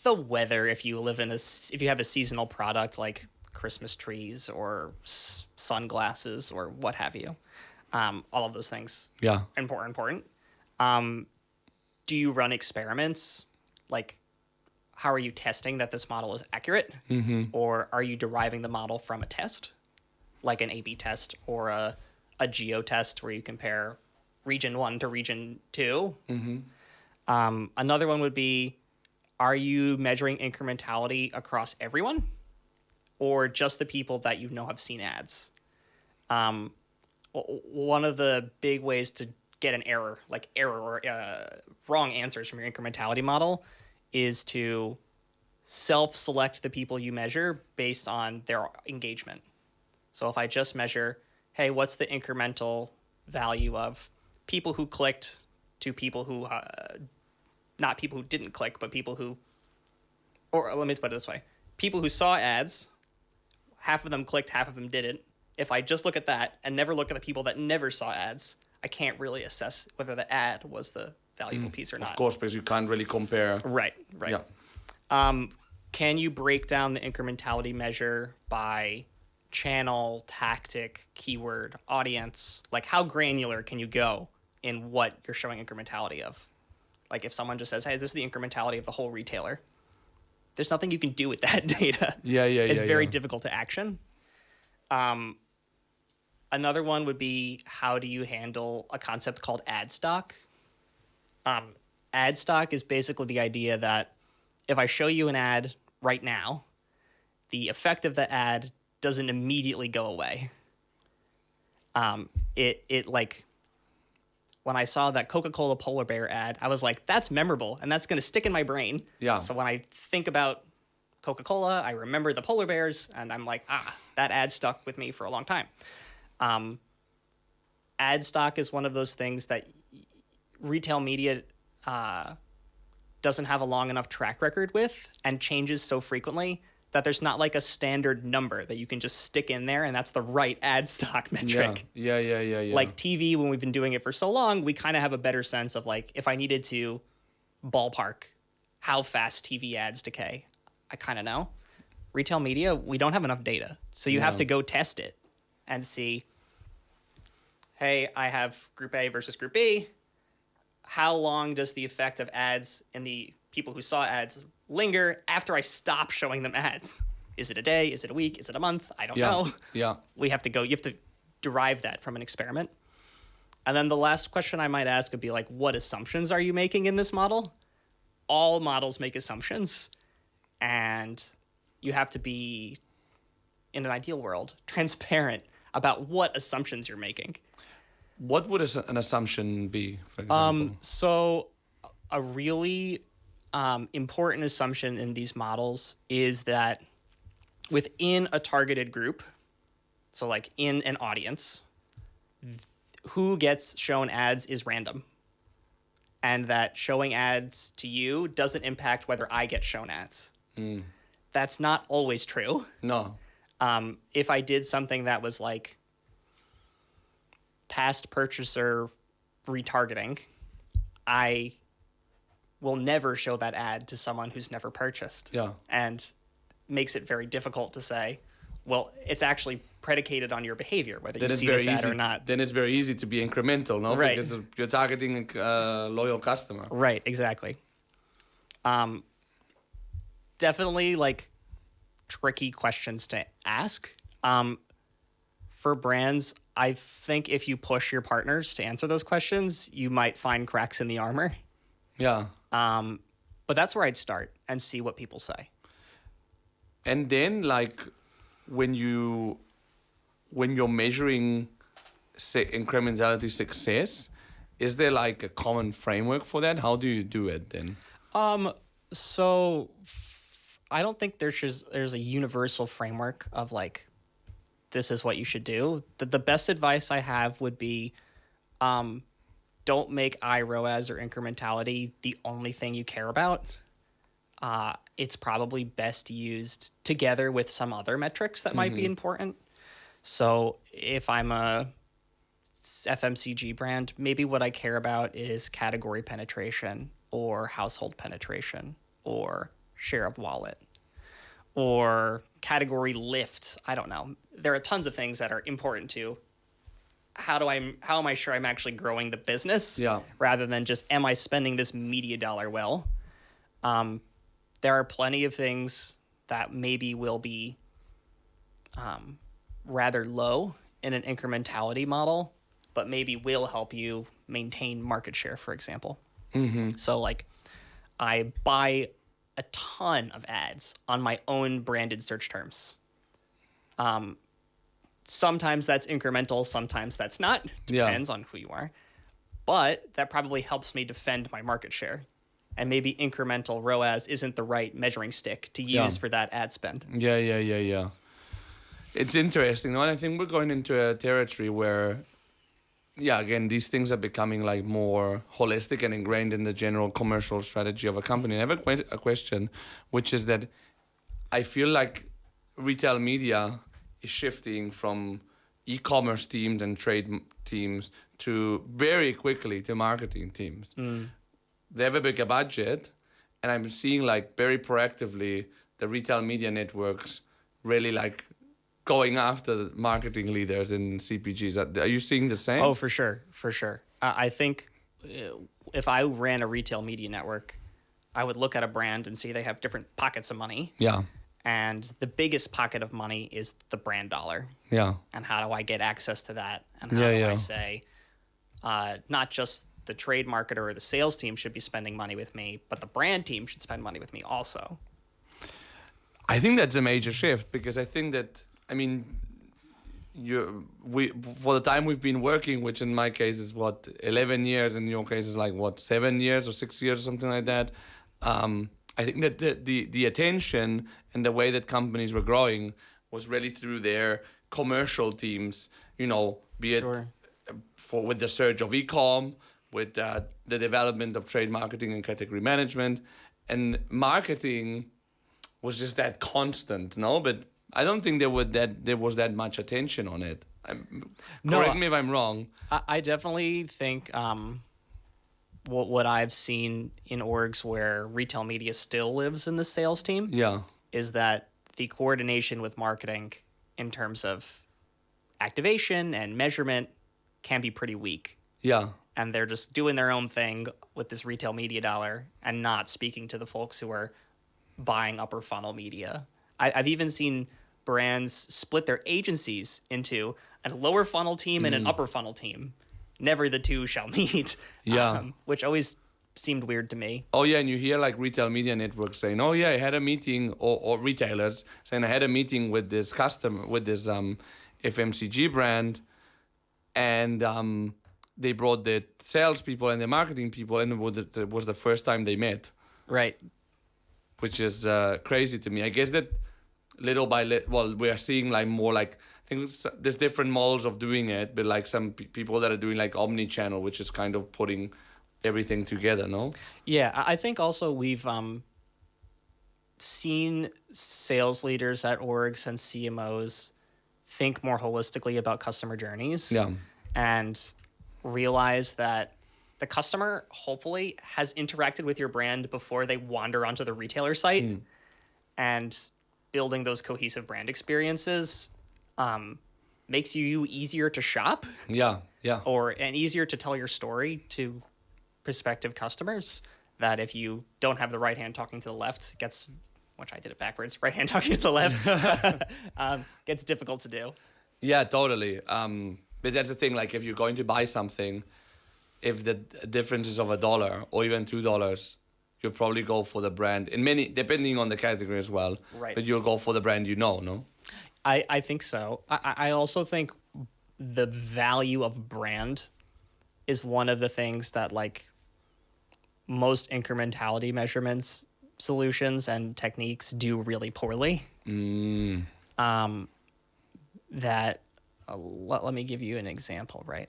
Speaker 3: the weather. If you have a seasonal product like Christmas trees or sunglasses or what have you, all of those things.
Speaker 2: Yeah.
Speaker 3: Important. Do you run experiments? Like, how are you testing that this model is accurate? Or are you deriving the model from a test, like an A/B test or a geo test where you compare region 1 to region 2? Another one would be, are you measuring incrementality across everyone or just the people that you know have seen ads? One of the big ways to get an error or wrong answers from your incrementality model is to self-select the people you measure based on their engagement. So if I just measure, hey, what's the incremental value of people who clicked to people who, not people who didn't click, but people who, or let me put it this way, people who saw ads, half of them clicked, half of them didn't. If I just look at that and never look at the people that never saw ads, I can't really assess whether the ad was the valuable piece or not.
Speaker 2: Of course, because you can't really compare.
Speaker 3: Right.
Speaker 2: Yeah.
Speaker 3: Can you break down the incrementality measure by channel, tactic, keyword, audience? Like, how granular can you go in what you're showing incrementality of? Like, if someone just says, hey, this is the incrementality of the whole retailer, there's nothing you can do with that data. It's very difficult to action. Another one would be, how do you handle a concept called ad stock? Ad stock is basically the idea that if I show you an ad right now, the effect of the ad doesn't immediately go away. It like, when I saw that Coca-Cola polar bear ad, I was like, that's memorable, and that's going to stick in my brain.
Speaker 2: Yeah.
Speaker 3: So when I think about Coca-Cola, I remember the polar bears, and I'm like, that ad stuck with me for a long time. Ad stock is one of those things that retail media doesn't have a long enough track record with, and changes so frequently that there's not like a standard number that you can just stick in there and that's the right ad stock metric.
Speaker 2: Yeah.
Speaker 3: Like TV, when we've been doing it for so long, we kind of have a better sense of like, if I needed to ballpark how fast TV ads decay, I kind of know. Retail media, we don't have enough data. So you have to go test it and see, hey, I have group A versus group B. How long does the effect of ads in the people who saw ads linger after I stop showing them ads? Is it a day? Is it a week? Is it a month? I don't know.
Speaker 2: Yeah.
Speaker 3: You have to derive that from an experiment. And then the last question I might ask would be like, what assumptions are you making in this model? All models make assumptions, and you have to be, in an ideal world, transparent about what assumptions you're making.
Speaker 2: What would an assumption be, for example?
Speaker 3: So a really important assumption in these models is that within a targeted group, so like in an audience, who gets shown ads is random, and that showing ads to you doesn't impact whether I get shown ads. That's not always true.
Speaker 2: No.
Speaker 3: If I did something that was like past purchaser retargeting, I will never show that ad to someone who's never purchased.
Speaker 2: Yeah.
Speaker 3: And makes it very difficult to say, well, it's actually predicated on your behavior, whether you see this ad or not.
Speaker 2: Then it's very easy to be incremental, no?
Speaker 3: Right.
Speaker 2: Because you're targeting a loyal customer.
Speaker 3: Right, exactly. Definitely like tricky questions to ask. For brands, I think if you push your partners to answer those questions, you might find cracks in the armor.
Speaker 2: Yeah.
Speaker 3: But that's where I'd start and see what people say.
Speaker 2: And then, like, when you're measuring incrementality success, is there like a common framework for that? How do you do it then?
Speaker 3: So I don't think there's a universal framework of like, this is what you should do. The best advice I have would be, don't make iROAS or incrementality the only thing you care about. It's probably best used together with some other metrics that might be important. So if I'm a FMCG brand, maybe what I care about is category penetration or household penetration or share of wallet or category lift. I don't know. There are tons of things that are important to how am I sure I'm actually growing the business rather than just, am I spending this media dollar well? There are plenty of things that maybe will be rather low in an incrementality model, but maybe will help you maintain market share, for example. So like I buy a ton of ads on my own branded search terms. Sometimes that's incremental, sometimes that's not. Depends on who you are. But that probably helps me defend my market share. And maybe incremental ROAS isn't the right measuring stick to use for that ad spend.
Speaker 2: Yeah. It's interesting, no? And I think we're going into a territory where, again, these things are becoming like more holistic and ingrained in the general commercial strategy of a company. And I have a question, which is that I feel like retail media is shifting from e-commerce teams and trade teams to very quickly to marketing teams. They have a bigger budget, and I'm seeing like very proactively the retail media networks really like going after marketing leaders in CPGs. Are you seeing the same?
Speaker 3: Oh, for sure. I think if I ran a retail media network, I would look at a brand and see they have different pockets of money.
Speaker 2: Yeah.
Speaker 3: And the biggest pocket of money is the brand dollar.
Speaker 2: Yeah.
Speaker 3: And how do I get access to that? And how do I say, not just the trade marketer or the sales team should be spending money with me, but the brand team should spend money with me also.
Speaker 2: I think that's a major shift, because I think that, I mean, for the time we've been working, which in my case is 11 years, in your case is like 7 years or 6 years or something like that. I think that the attention and the way that companies were growing was really through their commercial teams, be it with the surge of e-com, with the development of trade marketing and category management, and marketing was just that constant, no? But I don't think there was that much attention on it. Correct me if I'm wrong.
Speaker 3: I definitely think what I've seen in orgs where retail media still lives in the sales team is that the coordination with marketing in terms of activation and measurement can be pretty weak.
Speaker 2: Yeah.
Speaker 3: And they're just doing their own thing with this retail media dollar and not speaking to the folks who are buying upper funnel media. I've even seen brands split their agencies into a lower funnel team and an upper funnel team. Never the two shall meet. Which always seemed weird to me.
Speaker 2: Oh yeah, and you hear like retail media networks saying, "Oh yeah, I had a meeting," or retailers saying, "I had a meeting with this customer, with this FMCG brand, and they brought the salespeople and the marketing people, and it was the first time they met."
Speaker 3: Right.
Speaker 2: Which is crazy to me. I guess that little by little, well, we are seeing like more like, I think there's different models of doing it, but like some people that are doing like omni-channel, which is kind of putting everything together, no?
Speaker 3: Yeah, I think also we've seen sales leaders at orgs and CMOs think more holistically about customer journeys.
Speaker 2: Yeah.
Speaker 3: And realize that the customer hopefully has interacted with your brand before they wander onto the retailer site. And building those cohesive brand experiences makes you easier to shop.
Speaker 2: Yeah, yeah.
Speaker 3: And easier to tell your story to prospective customers. That if you don't have the right hand talking to the left, which I did it backwards, right hand talking to the left, gets difficult to do.
Speaker 2: Yeah, totally. But that's the thing, like if you're going to buy something, if the difference is of $1 or even $2, you'll probably go for the brand. Depending on the category as well.
Speaker 3: Right.
Speaker 2: But you'll go for the brand no?
Speaker 3: I think so. I also think the value of brand is one of the things that like most incrementality measurements solutions and techniques do really poorly. Let me give you an example, right?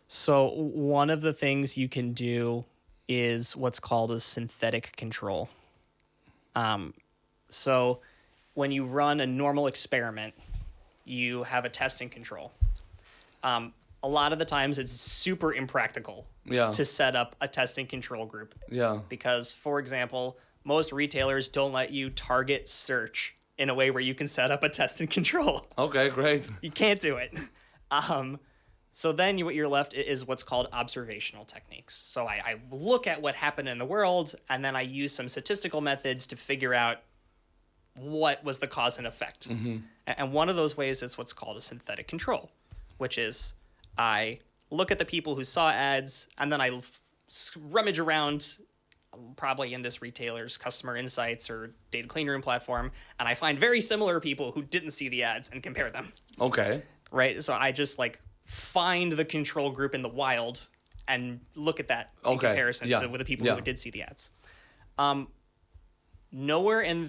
Speaker 3: So one of the things you can do is what's called a synthetic control. So when you run a normal experiment, you have a testing control. A lot of the times it's super impractical to set up a testing control group.
Speaker 2: Yeah.
Speaker 3: Because, for example, most retailers don't let you target search in a way where you can set up a test and control.
Speaker 2: Okay, great.
Speaker 3: You can't do it. So then what you're left is what's called observational techniques. So I look at what happened in the world, and then I use some statistical methods to figure out what was the cause and effect. And one of those ways is what's called a synthetic control, which is I look at the people who saw ads, and then I rummage around probably in this retailer's customer insights or data clean room platform, and I find very similar people who didn't see the ads and compare them.
Speaker 2: Okay.
Speaker 3: Right? So I just like find the control group in the wild and look at that in comparison to with the people who did see the ads. Nowhere in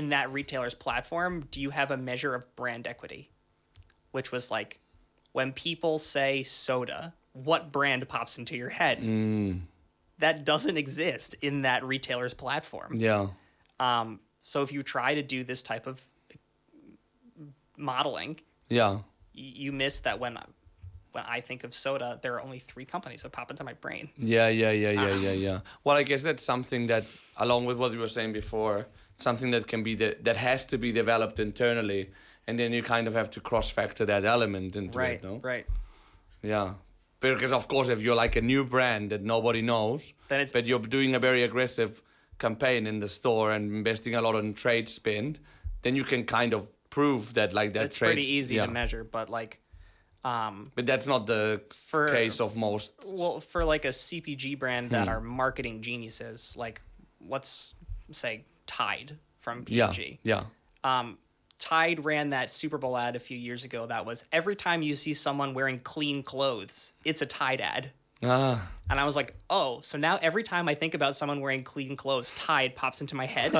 Speaker 3: that retailer's platform do you have a measure of brand equity, which was like when people say soda, what brand pops into your head? That doesn't exist in that retailer's platform.
Speaker 2: Yeah.
Speaker 3: So if you try to do this type of modeling, you miss that when I think of soda, there are only 3 companies that pop into my brain.
Speaker 2: Yeah. Well, I guess that's something that, along with what you were saying before, something that can be that has to be developed internally, and then you kind of have to cross-factor that element into it, no?
Speaker 3: Right.
Speaker 2: Yeah. Because, of course, if you're like a new brand that nobody knows, but you're doing a very aggressive campaign in the store and investing a lot on trade spend, then you can kind of prove that like that
Speaker 3: it's pretty easy to measure, but like...
Speaker 2: but that's not the case of most...
Speaker 3: Well, for like a CPG brand that are marketing geniuses, like let's say Tide from P&G.
Speaker 2: Yeah.
Speaker 3: Tide ran that Super Bowl ad a few years ago that was every time you see someone wearing clean clothes, it's a Tide ad. And I was like, oh, so now every time I think about someone wearing clean clothes, Tide pops into my head,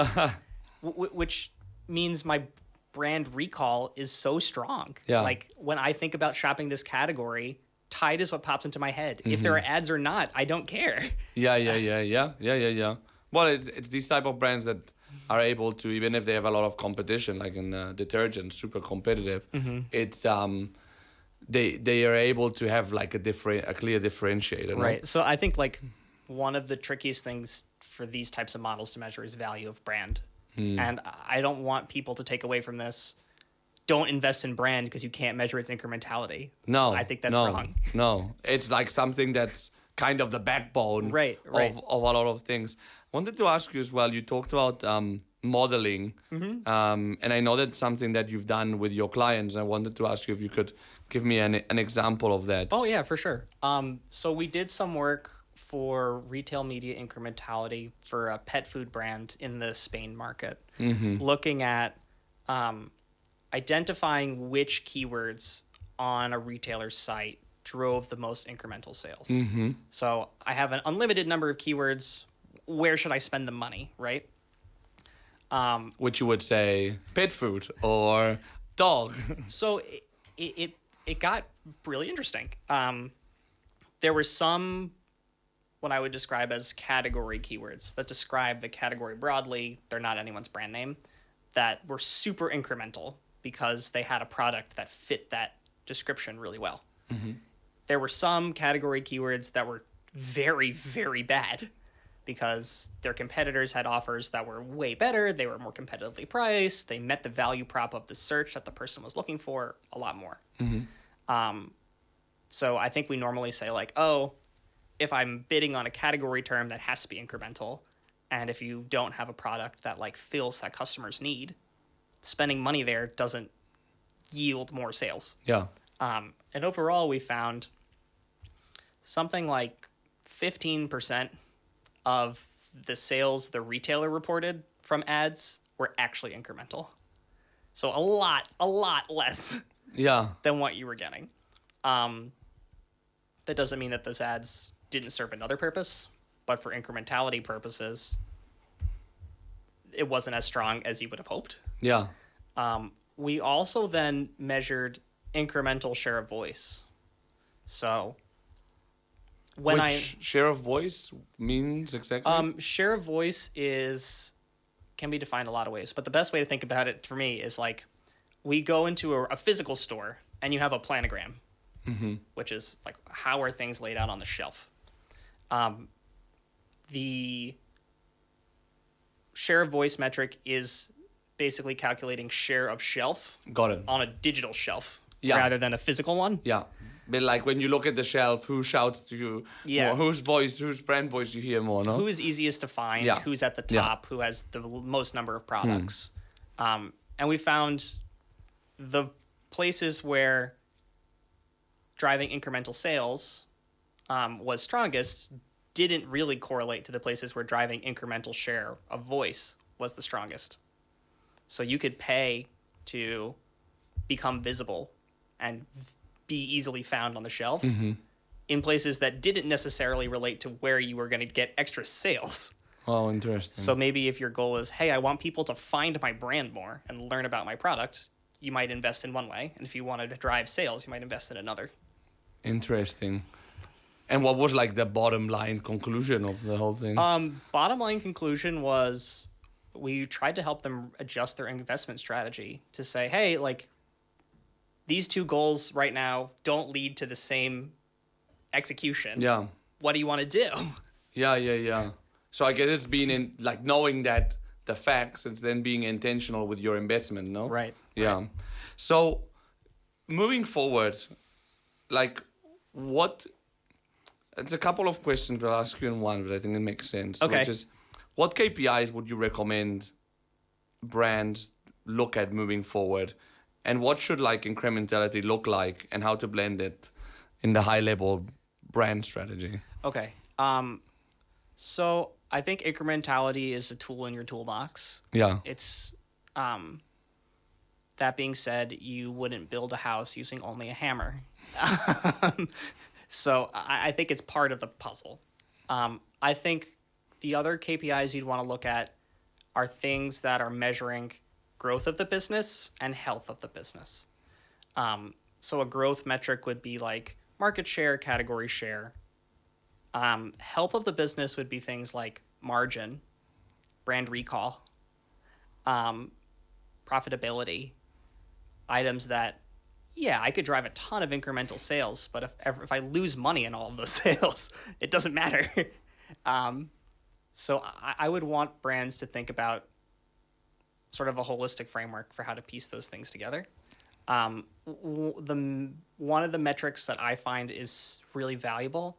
Speaker 3: which means my brand recall is so strong.
Speaker 2: Yeah.
Speaker 3: Like when I think about shopping this category, Tide is what pops into my head. If there are ads or not, I don't care.
Speaker 2: Yeah. Well, it's these type of brands that are able to, even if they have a lot of competition, like in detergent, super competitive. It's they are able to have like a clear differentiator.
Speaker 3: Right.
Speaker 2: No?
Speaker 3: So I think like one of the trickiest things for these types of models to measure is value of brand. And I don't want people to take away from this. Don't invest in brand because you can't measure its incrementality.
Speaker 2: No,
Speaker 3: I think that's wrong.
Speaker 2: No, it's like something that's kind of the backbone of a lot of things. I wanted to ask you as well, you talked about modeling, and I know that's something that you've done with your clients. I wanted to ask you if you could give me an example of that.
Speaker 3: Oh, yeah, for sure. So we did some work for retail media incrementality for a pet food brand in the Spain market, looking at identifying which keywords on a retailer's site drove the most incremental sales. So I have an unlimited number of keywords. Where should I spend the money, right?
Speaker 2: Which you would say pet food or dog.
Speaker 3: So it got really interesting. There were some what I would describe as category keywords that describe the category broadly. They're not anyone's brand name, that were super incremental because they had a product that fit that description really well. Mm-hmm. There were some category keywords that were very, very bad because their competitors had offers that were way better. They were more competitively priced. They met the value prop of the search that the person was looking for a lot more. Mm-hmm. So I think we normally say like, oh, if I'm bidding on a category term, that has to be incremental. And if you don't have a product that like fills that customer's need, spending money there doesn't yield more sales.
Speaker 2: Yeah.
Speaker 3: And overall, we found something like 15% of the sales the retailer reported from ads were actually incremental. So a lot less than what you were getting. That doesn't mean that those ads didn't serve another purpose, but for incrementality purposes, it wasn't as strong as you would have hoped.
Speaker 2: Yeah.
Speaker 3: We also then measured incremental share of voice. So
Speaker 2: share of voice means exactly?
Speaker 3: Share of voice can be defined a lot of ways, but the best way to think about it for me is like we go into a physical store and you have a planogram, mm-hmm. which is like how are things laid out on the shelf. The share of voice metric is basically calculating share of shelf.
Speaker 2: Got it.
Speaker 3: On a digital shelf rather than a physical one.
Speaker 2: Yeah. But like when you look at the shelf, who shouts to you more? Whose brand voice do you hear more, no?
Speaker 3: Who is easiest to find, who's at the top, who has the most number of products. And we found the places where driving incremental sales was strongest didn't really correlate to the places where driving incremental share of voice was the strongest. So you could pay to become visible and be easily found on the shelf in places that didn't necessarily relate to where you were going to get extra sales.
Speaker 2: Oh, interesting.
Speaker 3: So maybe if your goal is, hey, I want people to find my brand more and learn about my product, you might invest in one way. And if you wanted to drive sales, you might invest in another.
Speaker 2: Interesting. And what was like the bottom line conclusion of the whole thing?
Speaker 3: Bottom line conclusion was we tried to help them adjust their investment strategy to say, hey, like these two goals right now don't lead to the same execution.
Speaker 2: Yeah.
Speaker 3: What do you want to do?
Speaker 2: Yeah. So I guess it's been in like knowing that the facts, it's then being intentional with your investment, no?
Speaker 3: Right.
Speaker 2: Yeah. Right. So moving forward, like it's a couple of questions, but I'll ask you in one, but I think it makes sense.
Speaker 3: Okay.
Speaker 2: Which is, what KPIs would you recommend brands look at moving forward? And what should like incrementality look like and how to blend it in the high level brand strategy?
Speaker 3: Okay. So I think incrementality is a tool in your toolbox.
Speaker 2: Yeah.
Speaker 3: It's, that being said, you wouldn't build a house using only a hammer. So I think it's part of the puzzle. I think the other KPIs you'd want to look at are things that are measuring growth of the business and health of the business. So a growth metric would be like market share, category share. Health of the business would be things like margin, brand recall, profitability, items that, I could drive a ton of incremental sales, but if I lose money in all of those sales, it doesn't matter. So I would want brands to think about sort of a holistic framework for how to piece those things together. One of the metrics that I find is really valuable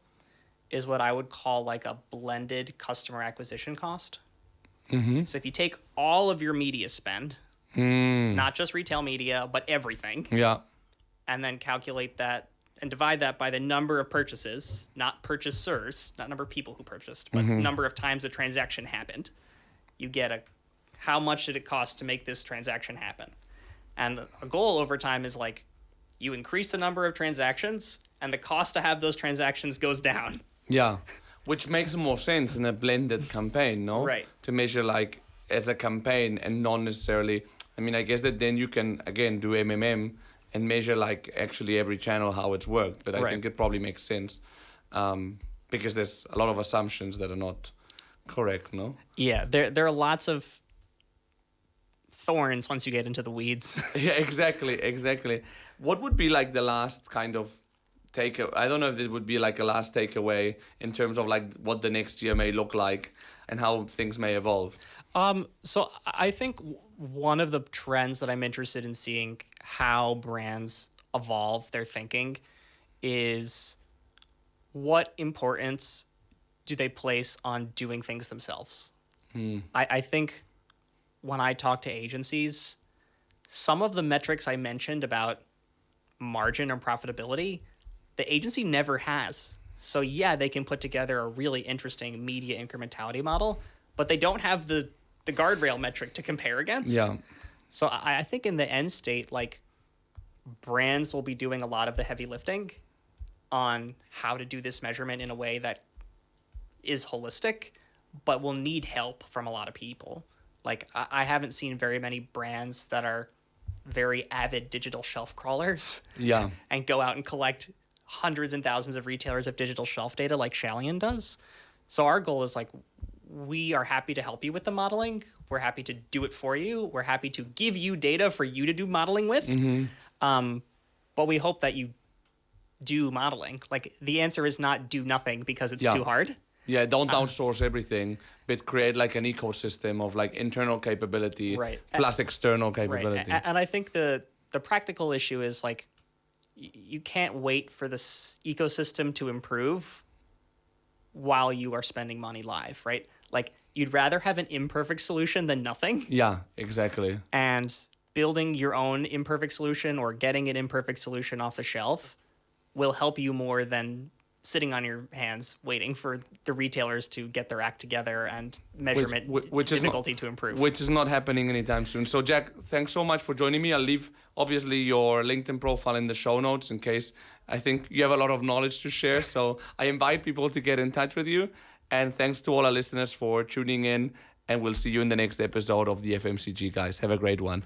Speaker 3: is what I would call like a blended customer acquisition cost. Mm-hmm. So if you take all of your media spend, not just retail media, but everything, and then calculate that and divide that by the number of purchases, not purchasers, not number of people who purchased, but number of times a transaction happened, you get how much did it cost to make this transaction happen? And a goal over time is like you increase the number of transactions and the cost to have those transactions goes down.
Speaker 2: Yeah, which makes more sense in a blended campaign, no?
Speaker 3: Right.
Speaker 2: To measure like as a campaign and not necessarily. I mean, I guess that then you can again do and measure like actually every channel how it's worked. But I think it probably makes sense because there's a lot of assumptions that are not correct. No.
Speaker 3: Yeah, there are lots of thorns once you get into the weeds.
Speaker 2: Yeah, exactly. What would be like the last kind of takeaway? I don't know if it would be like a last takeaway in terms of like what the next year may look like and how things may evolve.
Speaker 3: So I think one of the trends that I'm interested in seeing how brands evolve their thinking is what importance do they place on doing things themselves? I think when I talk to agencies, some of the metrics I mentioned about margin and profitability, the agency never has. So yeah, they can put together a really interesting media incrementality model, but they don't have the guardrail metric to compare against.
Speaker 2: Yeah.
Speaker 3: So I think in the end state, like brands will be doing a lot of the heavy lifting on how to do this measurement in a way that is holistic, but will need help from a lot of people. Like I haven't seen very many brands that are very avid digital shelf crawlers.
Speaker 2: Yeah.
Speaker 3: And go out and collect hundreds and thousands of retailers of digital shelf data like Shalion does. So our goal is like, we are happy to help you with the modeling. We're happy to do it for you. We're happy to give you data for you to do modeling with. But we hope that you do modeling. Like the answer is not do nothing because it's too hard.
Speaker 2: Yeah, don't outsource everything, but create like an ecosystem of like internal capability plus external capability.
Speaker 3: Right. And I think the practical issue is like you can't wait for this ecosystem to improve while you are spending money live, right? Like you'd rather have an imperfect solution than nothing.
Speaker 2: Yeah, exactly.
Speaker 3: And building your own imperfect solution or getting an imperfect solution off the shelf will help you more than sitting on your hands waiting for the retailers to get their act together and measurement difficulty to improve.
Speaker 2: Which is not happening anytime soon. So Jack, thanks so much for joining me. I'll leave obviously your LinkedIn profile in the show notes in case I think you have a lot of knowledge to share. So I invite people to get in touch with you. And thanks to all our listeners for tuning in. And we'll see you in the next episode of the FMCG Guys. Have a great one.